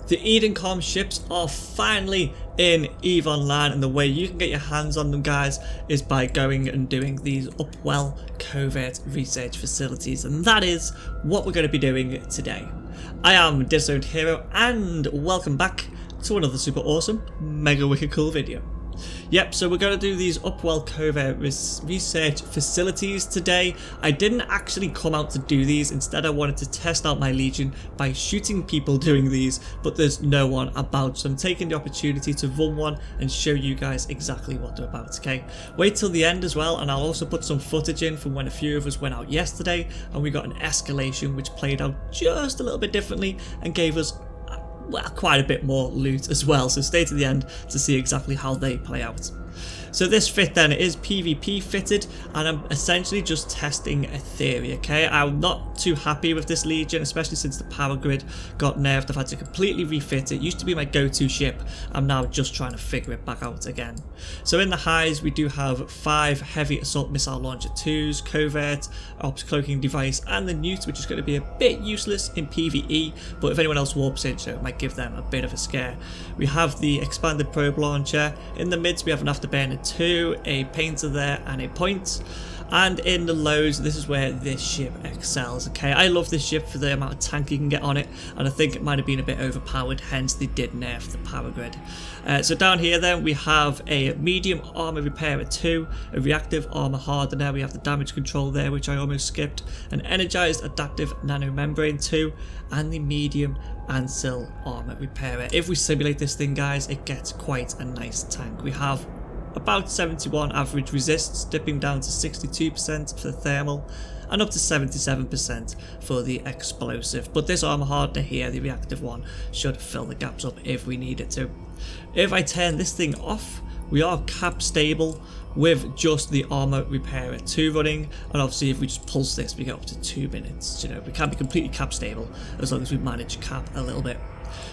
The EDENCOM ships are finally in EVE Online, and the way you can get your hands on them, guys, is by going and doing these Upwell Covert Research Facilities, and that is what we're going to be doing today. I am Disowned Hero, and welcome back to another super awesome, mega wicked cool video. Yep, so we're going to do these Upwell Covert Research Facilities today. I didn't actually come out to do these. Instead, I wanted to test out my Legion by shooting people doing these, but there's no one about. So I'm taking the opportunity to run one and show you guys exactly what they're about, okay? Wait till the end as well, and I'll also put some footage in from when a few of us went out yesterday, and we got an escalation which played out just a little bit differently and gave us, well, quite a bit more loot as well, so stay to the end to see exactly how they play out. So this fit then is PvP fitted, and I'm essentially just testing a theory, okay? I'm not too happy with this Legion, especially since the power grid got nerfed. I've had to completely refit it. It used to be my go-to ship. I'm now just trying to figure it back out again. So in the highs, we do have 5 heavy assault missile launcher 2s, covert, ops cloaking device, and the newt, which is going to be a bit useless in PvE, but if anyone else warps in, so it might give them a bit of a scare. We have the expanded probe launcher. In the mids, we have an afterburner 2, a painter there, and a point. And in the lows, this is where this ship excels, okay? I love this ship for the amount of tank you can get on it, and I think it might have been a bit overpowered, hence they did nerf the power grid. So down here then, we have a medium armor repairer 2, a reactive armor hardener, we have the damage control there, which I almost skipped, an energized adaptive nanomembrane 2, and the medium ancil armor repairer. If we simulate this thing, guys, it gets quite a nice tank. We have about 71 average resists, dipping down to 62% for the thermal and up to 77% for the explosive. But this armor hardener here, the reactive one, should fill the gaps up if we need it to. If I turn this thing off, we are cap stable with just the armor repairer 2 running, and obviously if we just pulse this, we get up to 2 minutes. You know, we can be completely cap stable as long as we manage cap a little bit.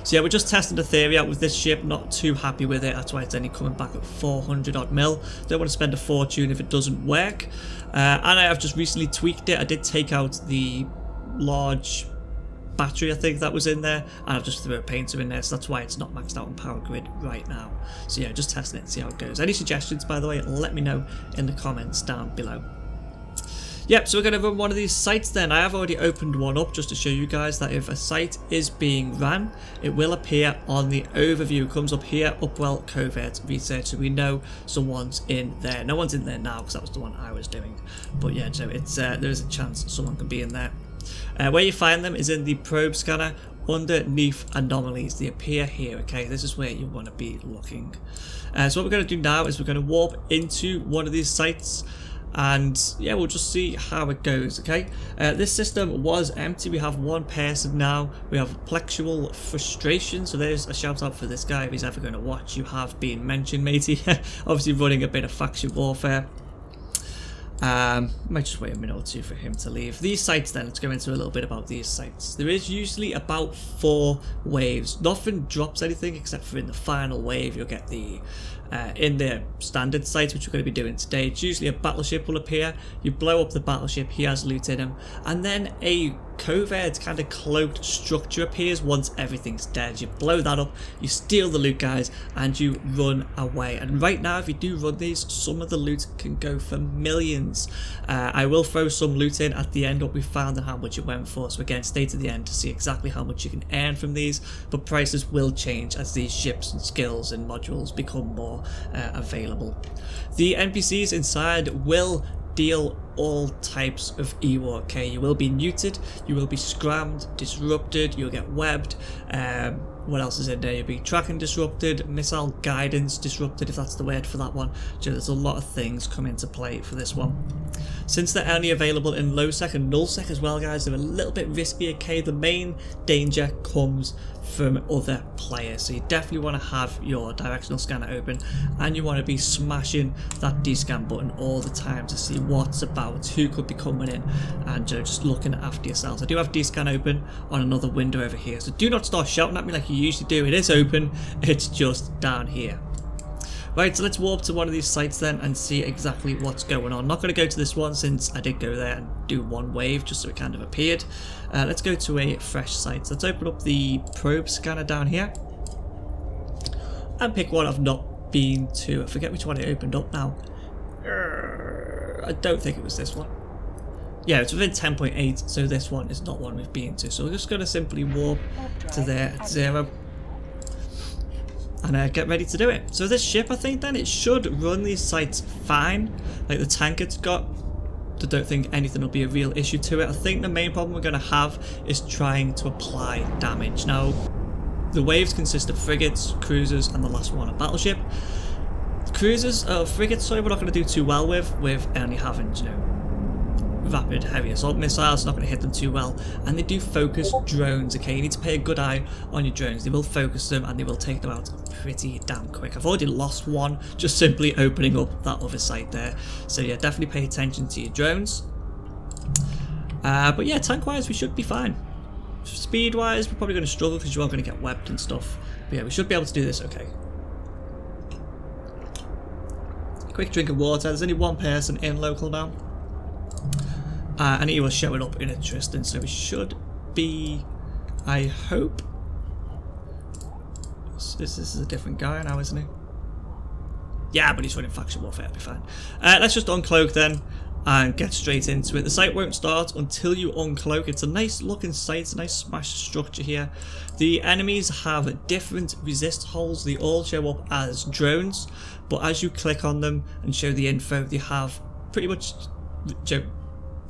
So yeah, we're just testing the theory out with this ship, not too happy with it. That's why it's only coming back at 400 odd mil. Don't want to spend a fortune if it doesn't work. And I have just recently tweaked it. I did take out the large battery, I think, that was in there, and I've just threw a painter in there, so that's why it's not maxed out on power grid right now. So yeah, just testing it and see how it goes. Any suggestions, by the way, let me know in the comments down below. Yep, so we're going to run one of these sites then. I have already opened one up just to show you guys that if a site is being ran, it will appear on the overview. It comes up here, Upwell Covert Research, so we know someone's in there. No one's in there now because that was the one I was doing. But yeah, so it's there is a chance someone can be in there. Where you find them is in the probe scanner underneath anomalies. They appear here, okay? This is where you want to be looking. So what we're going to do now is we're going to warp into one of these sites, and yeah, we'll just see how it goes, okay? This system was empty. We have one person now. We have plexual frustration, so there's a shout out for this guy if he's ever going to watch. You have been mentioned, matey. Obviously running a bit of faction warfare. Might just wait a minute or two for him to leave. These sites then, let's go into a little bit about these sites. There is usually about 4 waves. Nothing drops anything except for in the final wave you'll get the in the standard sites, which we're going to be doing today. It's usually a battleship will appear, you blow up the battleship, he has loot in him, and then a covert kind of cloaked structure appears once everything's dead. You blow that up, you steal the loot, guys, and you run away. And right now, if you do run these, some of the loot can go for millions. I will throw some loot in at the end, what we found and how much it went for, so again, stay to the end to see exactly how much you can earn from these, but prices will change as these ships and skills and modules become more available. The NPCs inside will deal all types of EWAR, okay? You will be neutered, you will be scrammed, disrupted, you'll get webbed, what else is in there? You'll be tracking disrupted, missile guidance disrupted, if that's the word for that one. So there's a lot of things come into play for this one. Since they're only available in low sec and null sec as well, guys, they're a little bit risky, okay? The main danger comes from other players, so you definitely want to have your directional scanner open, and you want to be smashing that D-scan button all the time to see what's about, who could be coming in, and just looking after yourselves. I do have D-scan open on another window over here, so do not start shouting at me like you usually do. It is open, it's just down here. Right, so let's warp to one of these sites then and see exactly what's going on. Not going to go to this one since I did go there and do one wave just so it kind of appeared. Let's go to a fresh site. So let's open up the probe scanner down here and pick one I've not been to. I forget which one it opened up now. I don't think it was this one. Yeah, it's within 10.8, so this one is not one we've been to. So we're just going to simply warp to there at 0 and get ready to do it. So this ship, I think then, it should run these sites fine. Like the tank it's got, I don't think anything will be a real issue to it. I think the main problem we're going to have is trying to apply damage. Now, the waves consist of frigates, cruisers, and the last one a battleship. Frigates, sorry, we're not going to do too well with only having, you know, rapid heavy assault missiles, not going to hit them too well. And they do focus drones, okay? You need to pay a good eye on your drones. They will focus them and they will take them out pretty damn quick. I've already lost one just simply opening up that other site there. So yeah, definitely pay attention to your drones. But yeah, tank-wise, we should be fine. Speed-wise, we're probably going to struggle because you are going to get webbed and stuff. But yeah, we should be able to do this okay. Quick drink of water. There's only one person in local now. And he was showing up in Tristan, so we should be, I hope. This is a different guy now, isn't he? Yeah, but he's running faction warfare, it'll be fine. Let's just uncloak then and get straight into it. The site won't start until you uncloak. It's a nice looking site, it's a nice smashed structure here. The enemies have different resist holes. They all show up as drones, but as you click on them and show the info, they have pretty much the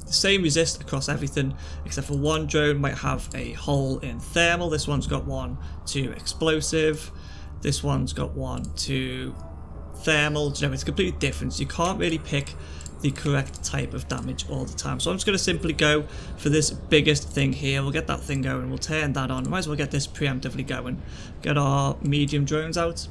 same resist across everything, except for one drone might have a hole in thermal. This one's got one to explosive. This one's got one to thermal. You know, it's completely different. So you can't really pick the correct type of damage all the time. So I'm just going to simply go for this biggest thing here. We'll get that thing going. We'll turn that on. Might as well get this preemptively going. Get our medium drones out,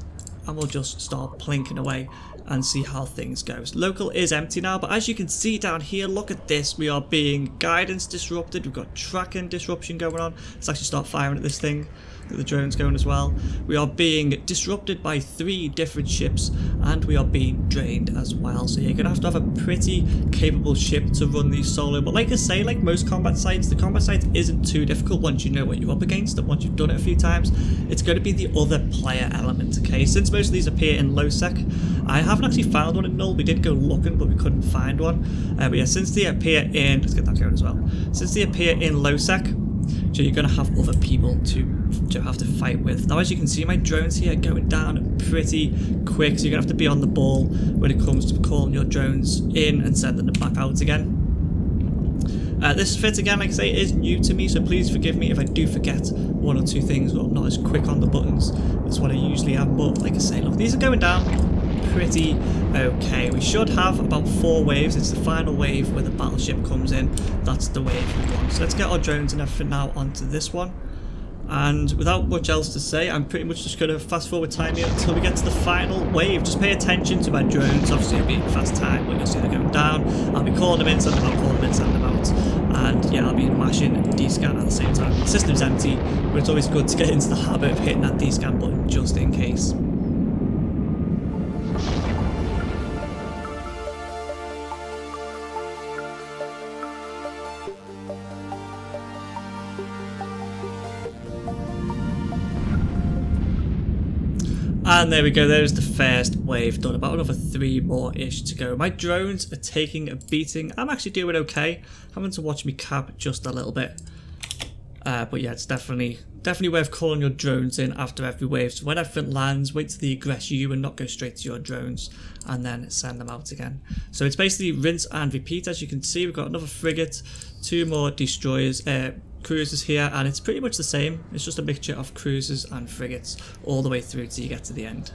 and we'll just start plinking away and see how things go. Local is empty now, but as you can see down here, look at this. We are being guidance disrupted. We've got tracking disruption going on. Let's actually start firing at this thing. Get the drones going as well. We are being disrupted by 3 different ships, and we are being drained as well. So you're going to have a pretty capable ship to run these solo. But like I say, like most combat sites, the combat site isn't too difficult once you know what you're up against, and once you've done it a few times. It's going to be the other player element, okay? Since most of these appear in low sec, I haven't actually found one in null. We did go looking, but we couldn't find one. But yeah, since they appear in, let's get that going as well. Since they appear in low sec, so you're going to have other people to have to fight with. Now, as you can see, my drones here are going down pretty quick, so you're going to have to be on the ball when it comes to calling your drones in and sending them back out again. This fit, again, like I say, is new to me, so please forgive me if I do forget one or two things or I'm not as quick on the buttons as what I usually am. But like I say, look, these are going down pretty okay. We should have about 4 waves. It's the final wave where the battleship comes in. That's the wave we want. So let's get our drones and everything now onto this one. And without much else to say, I'm pretty much just going to fast forward time here until we get to the final wave. Just pay attention to my drones. Obviously it'll be fast time when you'll see them going down. I'll be calling them in, send them out, calling them in, send them out. And yeah, I'll be mashing D-scan at the same time. The system's empty, but it's always good to get into the habit of hitting that D-scan button just in case. And there we go, there's the first wave done. About another 3 more-ish to go. My drones are taking a beating. I'm actually doing okay. Having to watch me cap just a little bit. But yeah, it's definitely worth calling your drones in after every wave. So when everything lands, wait till they aggress you and not go straight to your drones, and then send them out again. So it's basically rinse and repeat. As you can see, we've got another frigate, 2 more destroyers, cruisers here, and it's pretty much the same. It's just a mixture of cruisers and frigates all the way through till you get to the end.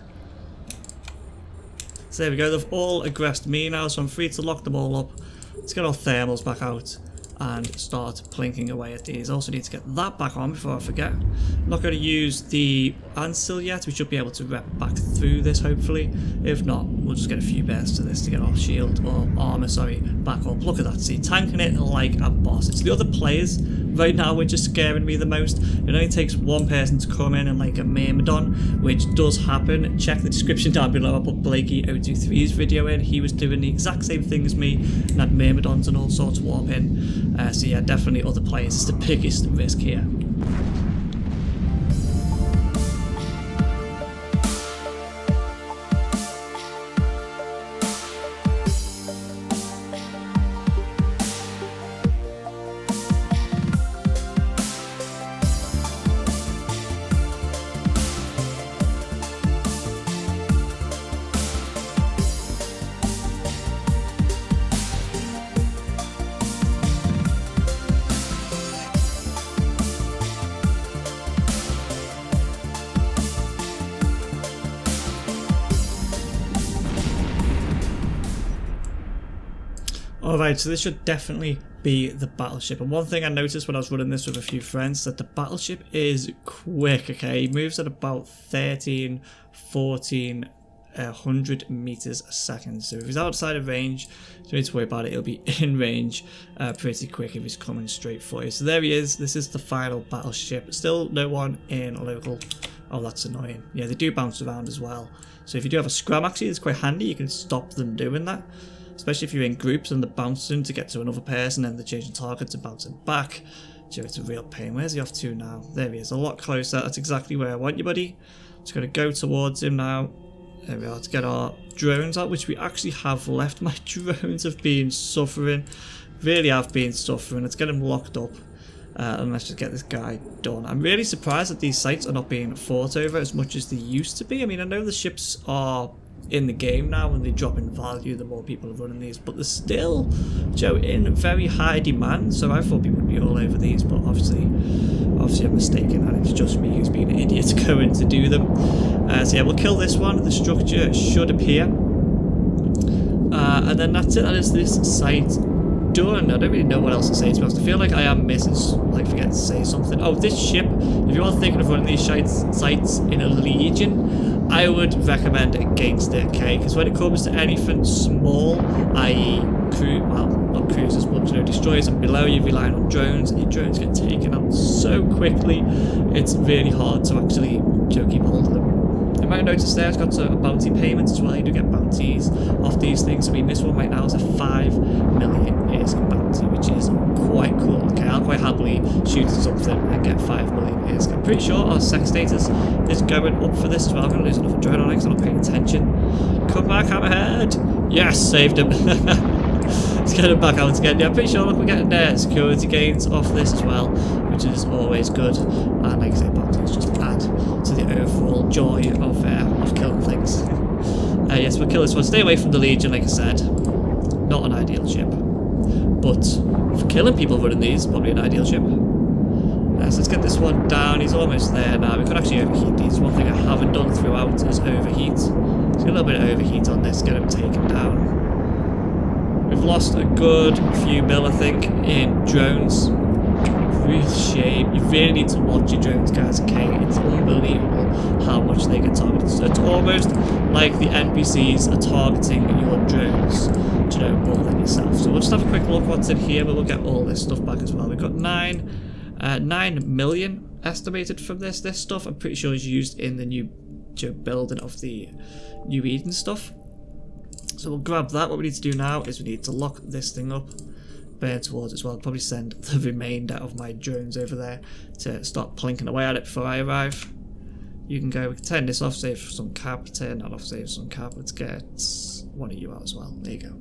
So there we go, they've all aggressed me now, so I'm free to lock them all up. Let's get our thermals back out and start plinking away at these. Also need to get that back on before I forget. I'm not going to use the ansil yet. We should be able to rep back through this hopefully. If not, we'll just get a few bursts to this to get our shield or armor, sorry, back up. Look at that, see, tanking it like a boss. It's the other players right now which is scaring me the most. It only takes one person to come in and like a Myrmidon, which does happen. Check the description down below. I put Blakey023's video in. He was doing the exact same thing as me and had Myrmidons and all sorts warp in. So yeah, definitely other players is the biggest risk here. Alright, so this should definitely be the battleship. And one thing I noticed when I was running this with a few friends, that the battleship is quick, okay? It moves at about 100 meters a second. So if he's outside of range, don't need to worry about it. It'll be in range pretty quick if he's coming straight for you. So there he is. This is the final battleship. Still no one in local. Oh, that's annoying. Yeah, they do bounce around as well. So if you do have a scram, actually, it's quite handy. You can stop them doing that. Especially if you're in groups and they're bouncing to get to another person and they're changing targets and bouncing back. So it's a real pain. Where's he off to now? There he is, a lot closer. That's exactly where I want you, buddy. Just going to go towards him now. There we are, to get our drones out, which we actually have left. My drones have been suffering. Really have been suffering. Let's get them locked up. And let's just get this guy done. I'm really surprised that these sites are not being fought over as much as they used to be. I mean, I know the ships are in the game now and they drop in value the more people are running these, but they're still, Joe, in very high demand. So I thought people would be all over these, but obviously I'm mistaken, and it's just me who's been an idiot going to do them. So yeah, we'll kill this one. The structure should appear, and then that's it. That is this site done. I don't really know what else to say, to be honest. I feel like I am missing, like, forgetting to say something. Oh, this ship, if you are thinking of running these sites in a Legion, I would recommend against it, okay? Because when it comes to anything small, i.e. well, not cruisers, but, you know, destroyers and below, you're relying on drones, and your drones get taken out so quickly, it's really hard to actually, you know, keep hold of them. You might notice there, it's got a bounty payment as well. You do get bounties off these things. I mean, this one right now is a 5 million EDENCOM bounty, which is quite cool. Okay, I'll quite happily shoot at something and get 5 million EDENCOM. I'm pretty sure our sex status is going up for this as well. I'm going to lose another drone on it because I'm not paying attention. Come back, hammerhead! Yes, saved him. Let's get him back out again. Yeah, I'm pretty sure, look, we're getting security gains off this as well, which is always good. And like I say, bounties just add to the overall joy of killing things. Yes, we'll kill this one. Stay away from the Legion, like I said. Not an ideal ship. But for killing people running these, probably an ideal ship. So let's get this one down. He's almost there now. We could actually overheat these. One thing I haven't done throughout is overheat. Let's get a little bit of overheat on this, get him taken down. We've lost a good few mil, I think, in drones. Real shame. You really need to watch your drones, guys, okay? It's unbelievable how much they get targeted. So it's almost like the NPCs are targeting your drones, you know, more than yourself. So we'll just have a quick look what's in here, but we'll get all this stuff back as well. We've got 9 million estimated from this. This stuff, I'm pretty sure, is used in the new building of the New Eden stuff. So we'll grab that. What we need to do now is we need to lock this thing up, burn towards it as well. I'll probably send the remainder of my drones over there to start plinking away at it before I arrive. You can go, we can turn this off, save some cap, turn that off, save some cap. Let's get one of you out as well. There you go.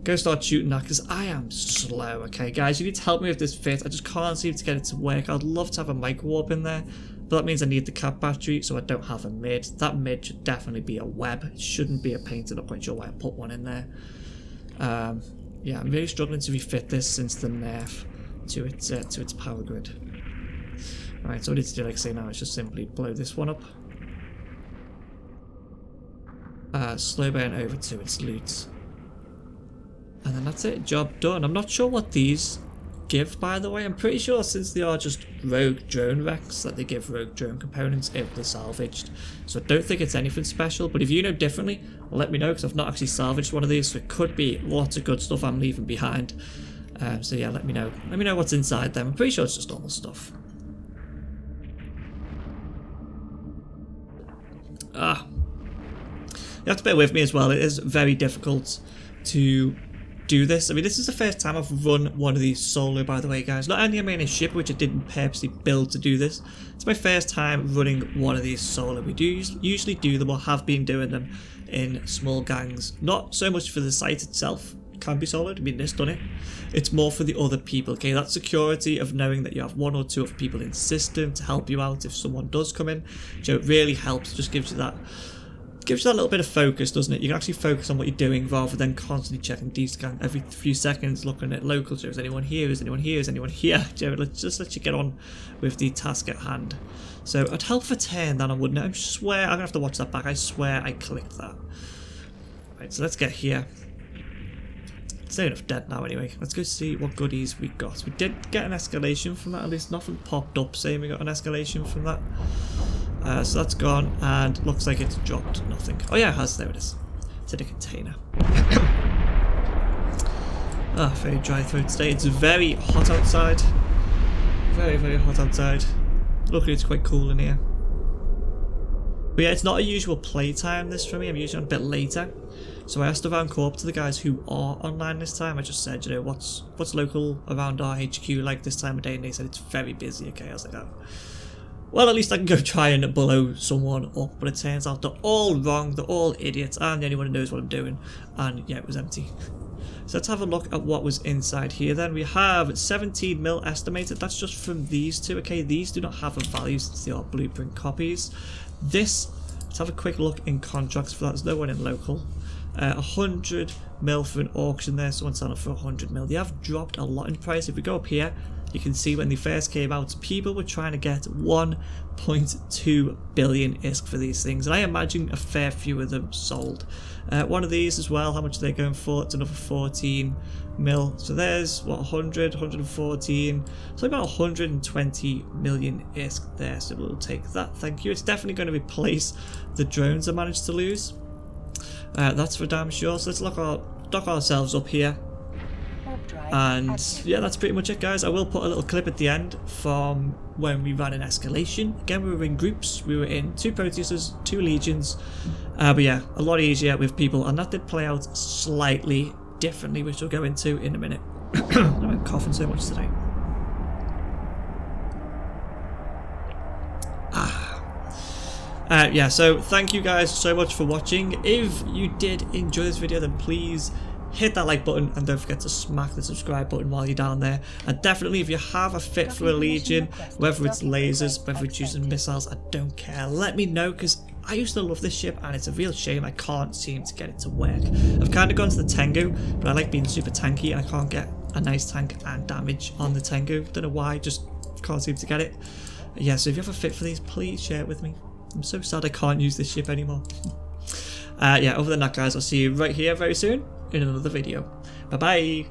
Go start shooting that, because I am slow, okay guys? You need to help me with this fit. I just can't seem to get it to work. I'd love to have a micro warp in there, but that means I need the cap battery, so I don't have a mid. That mid should definitely be a web. It shouldn't be a painted. I'm not quite sure why I put one in there. Yeah, I'm really struggling to refit this since the nerf to its power grid. Alright, so what I need to do, like I say now, is just simply blow this one up. Slow burn over to its loot. And then that's it, job done. I'm not sure what these give, by the way. I'm pretty sure since they are just rogue drone wrecks that they give rogue drone components if they're salvaged. So I don't think it's anything special, but if you know differently, let me know, because I've not actually salvaged one of these, so it could be lots of good stuff I'm leaving behind. So yeah, let me know. Let me know what's inside them. I'm pretty sure it's just normal stuff. You have to bear with me as well. It is very difficult to do this. I mean, this is the first time I've run one of these solo, by the way, guys. Not only am I in a ship, which I didn't purposely build to do this, it's my first time running one of these solo. We do usually do them, or have been doing them, in small gangs. Not so much for the site itself. It can be soloed. I mean, this done it. It's more for the other people, okay? That security of knowing that you have one or two other people in the system to help you out if someone does come in. So it really helps. Just gives you that little bit of focus, doesn't it? You can actually focus on what you're doing rather than constantly checking D-scan every few seconds, looking at locals. Is anyone here? Is anyone here? Is anyone here? Let's just let you get on with the task at hand. So I'd help for 10, then I wouldn't. I swear, I'm gonna have to watch that back. I swear I clicked that. Right, so let's get here. It's not enough dead now anyway. Let's go see what goodies we got. We did get an escalation from that, at least nothing popped up saying we got an escalation from that. So that's gone, and looks like it's dropped nothing. Oh yeah, it has, there it is. It's in a container. Very dry throat today. It's very hot outside. Very, very hot outside. Luckily it's quite cool in here. But yeah, it's not a usual playtime this for me. I'm usually on a bit later. So I asked around co-op to the guys who are online this time. I just said, you know, what's local around our HQ like this time of day, and they said it's very busy. Okay, I was like, oh. Well, at least I can go try and blow someone up, but it turns out they're all wrong, they're all idiots, and the only one who knows what I'm doing, and yeah, it was empty. So let's have a look at what was inside here then. We have 17 mil estimated, that's just from these two, okay? These do not have a value since they are blueprint copies. This, let's have a quick look in contracts for that, there's no one in local. 100 mil for an auction there, someone's selling for 100 mil. They have dropped a lot in price. If we go up here, you can see when they first came out, people were trying to get 1.2 billion ISK for these things, and I imagine a fair few of them sold. One of these as well, how much are they going for? It's another 14 mil. So there's, what, 100, 114, so about 120 million ISK there, so we'll take that, thank you. It's definitely going to replace the drones I managed to lose. That's for damn sure, so let's dock ourselves up here. And yeah, that's pretty much it, guys. I will put a little clip at the end from when we ran an escalation. Again, we were in groups. We were in 2 Proteuses, 2 Legions. But yeah, a lot easier with people. And that did play out slightly differently, which we'll go into in a minute. I'm coughing so much today. Yeah, so thank you guys so much for watching. If you did enjoy this video, then please hit that like button and don't forget to smack the subscribe button while you're down there. And definitely, if you have a fit for a Legion, whether it's lasers, whether it's using missiles, I don't care, let me know, because I used to love this ship and it's a real shame I can't seem to get it to work. I've kind of gone to the Tengu, but I like being super tanky and I can't get a nice tank and damage on the Tengu. Don't know why, just can't seem to get it. Yeah, so if you have a fit for these, please share it with me. I'm so sad I can't use this ship anymore. Yeah, other than that, guys, I'll see you right here very soon in another video. Bye bye.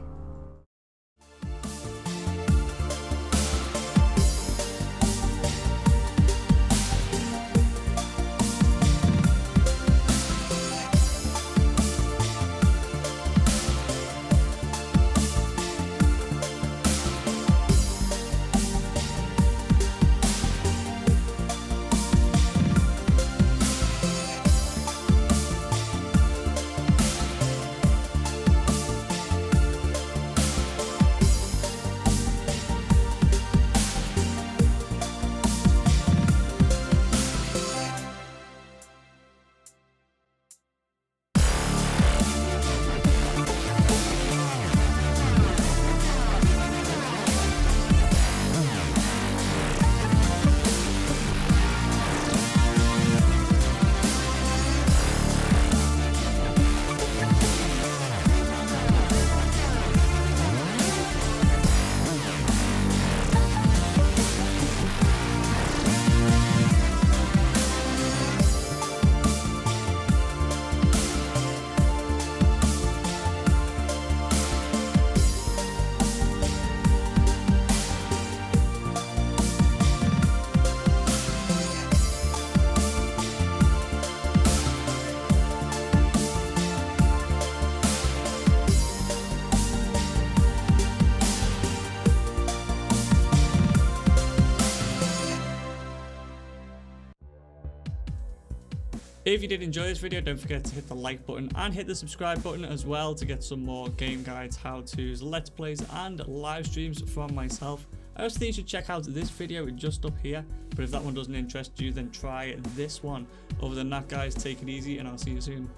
If you did enjoy this video, don't forget to hit the like button and hit the subscribe button as well to get some more game guides, how-tos, let's plays and live streams from myself. I also think you should check out this video just up here, but if that one doesn't interest you, then try this one. Other than that, guys, take it easy and I'll see you soon.